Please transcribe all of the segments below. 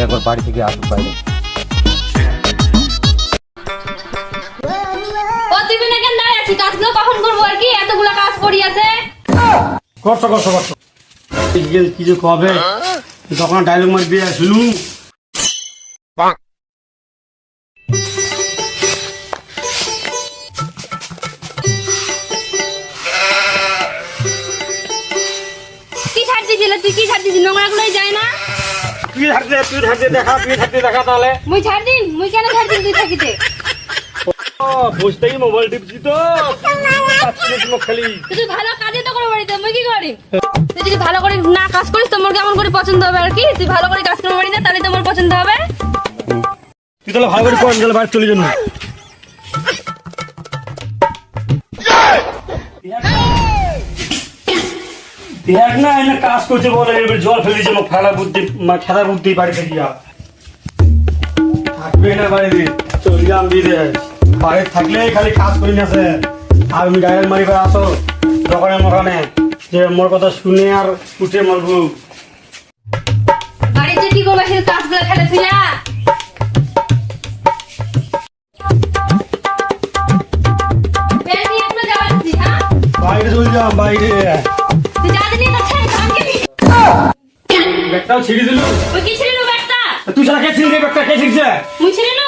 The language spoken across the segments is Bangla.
একবার বাড়ি থেকে আসুক বাইরে। প্রতিদিন এখানে দাঁড়িয়ে আছি, কাজগুলো কখন করবো আর কি? এতগুলো কাজ পড়ি আছে। করছো কি যে কবে তখন ডায়লগ মারবি শুনু। কি ছাড় দিয়েছিল তুই? কি ছাড় দিয়েছিস? নোংরা গুলোই যায় না। তুই হাঁটতে দেখা তাহলে মুই ছাড় দিন, মুই কেন ছাড় দিন? তুই থাকিতে বুঝতেই মোবাইল টিপছি তো খালি। তুই ভালো কাজই তো করো বাড়িতে, মুই কি করি? তুই যদি ভালো করে না কাজ করিস তো মোর কেমন করে পছন্দ হবে আর কি? তুই ভালো করে কাজ করবো বাড়িতে, তাহলে তো মোর পছন্দ হবে। তুই তাহলে ভালো করে কর, তাহলে বাইরে চলে যাবো। দেখ না এনে কাজ করছে বলে এবার জল ফেলে দিচ্ছে খেলা বুদ্ধি বাড়িতে গিয়া থাকবে না বাড়িতে চলে যাম দিতে বাড়িতে থাকলে খালি কাজ করি না স্যার। আর আমি ডাইরেক্ট মারিবার আসো দোকানে মকানে যে মোর কথা শুনে আর উঠে মরবো। বাড়িতে কি করবে সেই কাজগুলো ফেলে ফেলা? বের নিয়ে একটু যাচ্ছি। হ্যাঁ বাইরে চলে যাম বাইরে। তুই যা দিলি তা ছেড়ে আমাকে নি। ব্যাগটাও ছিঁড়ে দিল। ওই কি ছিল ব্যাগটা? তুই সারা কে ছিঁড়ে ব্যাগটা কে ছিঁড়ছে? মুই ছিল না।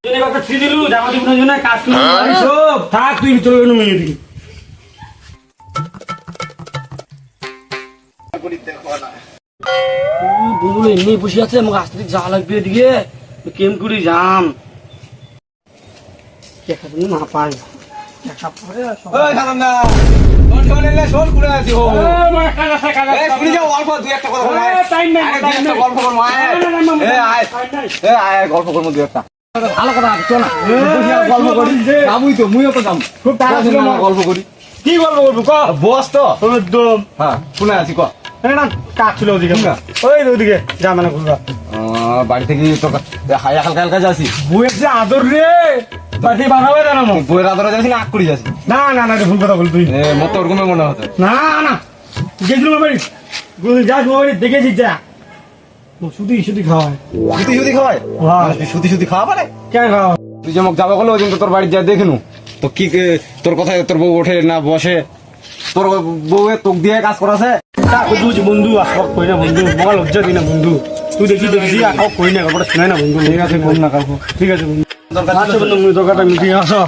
তুই ব্যাগটা ছিঁড়ে দিলু জামা দিব না জন্য কাজ করবি সব থাক তুই চলে গেল মেয়ে দিকে। বন্ধু এমনি বসে আছে আমাকে আসতে দিকে যা লাগবে এদিকে কেম করি যাম দেখা তুমি না পাই দেখা পরে ওই খালান্না কোন কোন এলে শোন কুড়ে আছি হো এই শুনি যাও অল্প দুই একটা কথা বল টাইম নাই দুই একটা গল্প করব আয় গল্প করব দুই একটা ভালো কথা চল না গল্প করি যাবই তো মুইও তো যাম খুব তাড়া ছিল না গল্প করি কি গল্প করবো ক বস তো একদম হ্যাঁ শুনে আছি ক না কাজ ছিল ওদিকে ওই ওদিকে যাবে না ঘুরবা বাড়ি থেকে তো হালকা হালকা যাচ্ছি বইয়ের যে আদর রে বাড়ি বানাবে জানো বইয়ের আদরে যাচ্ছি না আগ করে যাচ্ছি না ভুল কথা বল তুই মতো ওরকমই মনে হতো না গেছিল বাড়ি যাস বাড়ি দেখেছি যা শুধু খাওয়ায় সুতি খাওয়ায় হ্যাঁ সুতি খাওয়া পারে কেন খাওয়া তুই যেমন যাবো বলো ওই দিন তো তোর বাড়ি যা দেখনু তো কি তোর কথায় তোর বউ ওঠে না বসে তোর বউয়ে তোক দিয়ে কাজ করাছে বন্ধু আসক কই না বন্ধু বড় লজ্জা দিই না বন্ধু তুই দেখি আসক কই না ব্যাপারটা শোনাই না বন্ধু ঠিক আছে বল না কাকু ঠিক আছে বন্ধু আচ্ছা বন্ধু দরকারটা মিটিং আসো